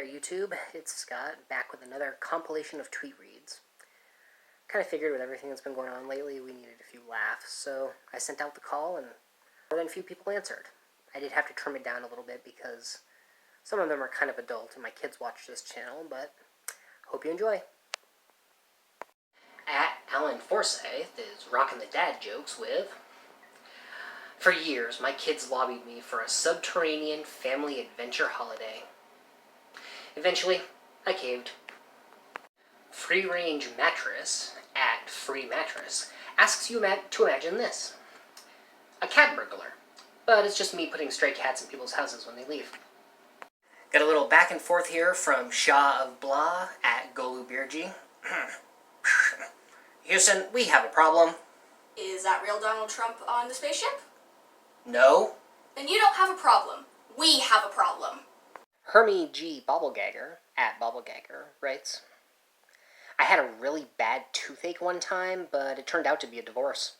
YouTube. It's Scott, back with another compilation of tweet reads. Kind of figured with everything that's been going on lately, we needed a few laughs, so I sent out the call and more than a few people answered. I did have to trim it down a little bit because some of them are kind of adult and my kids watch this channel, but hope you enjoy. At Alan Forsyth is rocking the dad jokes with, "For years, my kids lobbied me for a subterranean family adventure holiday. Eventually, I caved." Free-range mattress at Free Mattress asks you to imagine this. A cat burglar, but it's just me putting stray cats in people's houses when they leave. Got a little back and forth here from Shah of Blah at Golu Birji. "Houston, we have a problem." Is that real Donald Trump on the spaceship? "No." Then you don't have a problem. We have a problem. Hermie G. Bobblegagger at Bobblegagger writes, "I had a really bad toothache one time, but it turned out to be a divorce."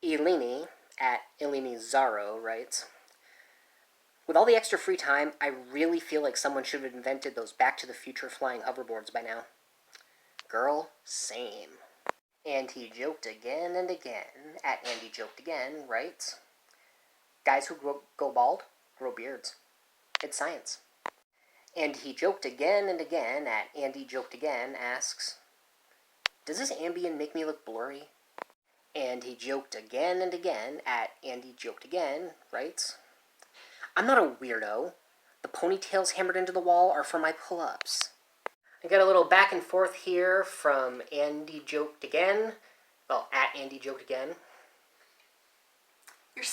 Eleni at Eleni Zaro writes, "With all the extra free time, I really feel like someone should have invented those Back to the Future flying hoverboards by now." Girl, same. And he joked again and again at Andy Joked Again writes, "Guys who go bald grow beards. It's science." And he joked again and again at Andy Joked Again asks, "Does this Ambien make me look blurry?" And he joked again and again at Andy Joked Again writes, "I'm not a weirdo. The ponytails hammered into the wall are for my pull-ups." I got a little back and forth here from Andy Joked Again. Well, at Andy Joked Again. You're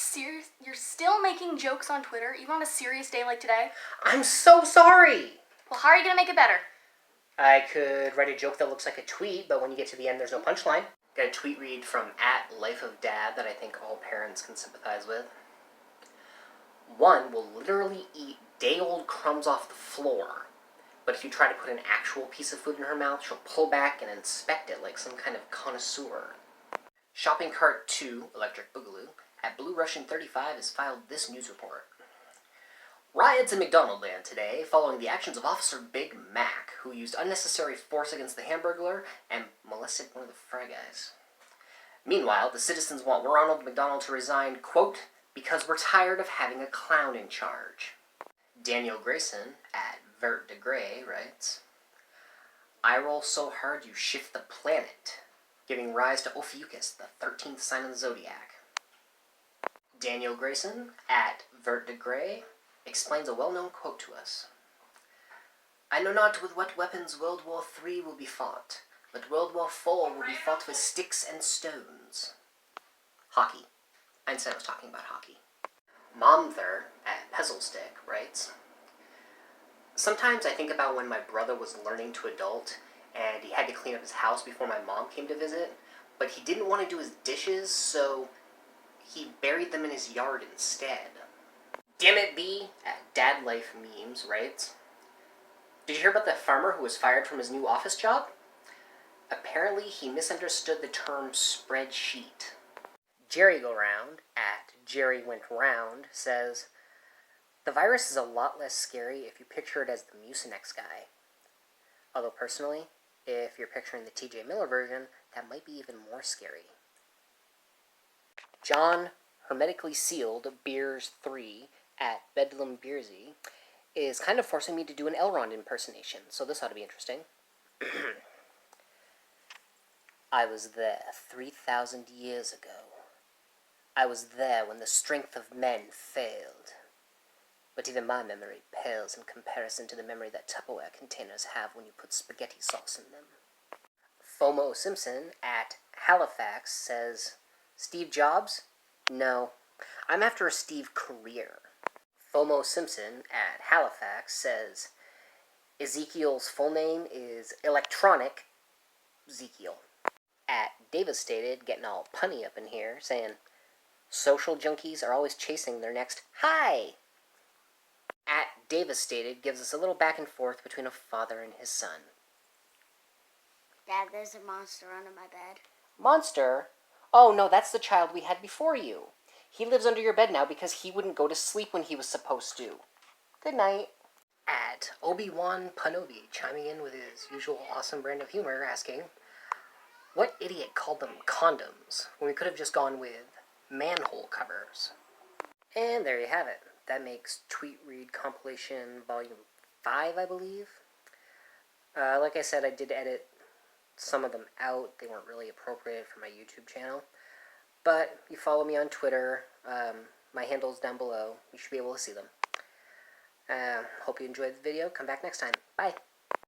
still making jokes on Twitter, even on a serious day like today? I'm so sorry! Well, how are you gonna make it better? I could write a joke that looks like a tweet, but when you get to the end, there's no punchline. Got a tweet read from at Life of Dad that I think all parents can sympathize with. "One will literally eat day-old crumbs off the floor, but if you try to put an actual piece of food in her mouth, she'll pull back and inspect it like some kind of connoisseur." Shopping Cart 2 Electric Boogaloo at Blue Russian 35 has filed this news report. "Riots in McDonaldland today following the actions of Officer Big Mac, who used unnecessary force against the Hamburglar and molested one of the Fry Guys. Meanwhile, the citizens want Ronald McDonald to resign, quote, because we're tired of having a clown in charge." Daniel Grayson at Vert de Grey writes, "I roll so hard you shift the planet, giving rise to Ophiuchus, the 13th sign of the zodiac." Daniel Grayson at Vert de Grey explains a well-known quote to us. "I know not with what weapons World War III will be fought, but World War IV will be fought with sticks and stones." Hockey. Einstein was talking about hockey. Momther at Pezzlestick writes, "Sometimes I think about when my brother was learning to adult and he had to clean up his house before my mom came to visit, but he didn't want to do his dishes, so he buried them in his yard instead." Dammit B at Dad Life Memes writes, "Did you hear about the farmer who was fired from his new office job? Apparently he misunderstood the term spreadsheet." Jerry Go Round at Jerry Went Round says, "The virus is a lot less scary if you picture it as the Mucinex guy. Although personally, if you're picturing the TJ Miller version, that might be even more scary." John Hermetically Sealed Beers 3 at Bedlam Beersy is kind of forcing me to do an Elrond impersonation, so this ought to be interesting. "I was there 3,000 years ago. I was there when the strength of men failed. But even my memory pales in comparison to the memory that Tupperware containers have when you put spaghetti sauce in them." FOMO Simpson at Halifax says, "Steve Jobs? No. I'm after a Steve career." FOMO Simpson at Halifax says, "Ezekiel's full name is Electronic Ezekiel." At Devastated, getting all punny up in here, saying, "Social junkies are always chasing their next high." At Devastated gives us a little back and forth between a father and his son. "Dad, there's a monster under my bed." "Monster? Oh no, that's the child we had before you. He lives under your bed now because he wouldn't go to sleep when he was supposed to. Good night." at Obi-Wan Panobi, chiming in with his usual awesome brand of humor, asking, what idiot called them condoms when we could have just gone with manhole covers? And there you have it. That makes Tweet Read Compilation Volume 5, I believe. Like I said, I did edit some of them out. They weren't really appropriate for my YouTube channel. But you follow me on Twitter. My handle's down below. You should be able to see them. Hope you enjoyed the video. Come back next time. Bye.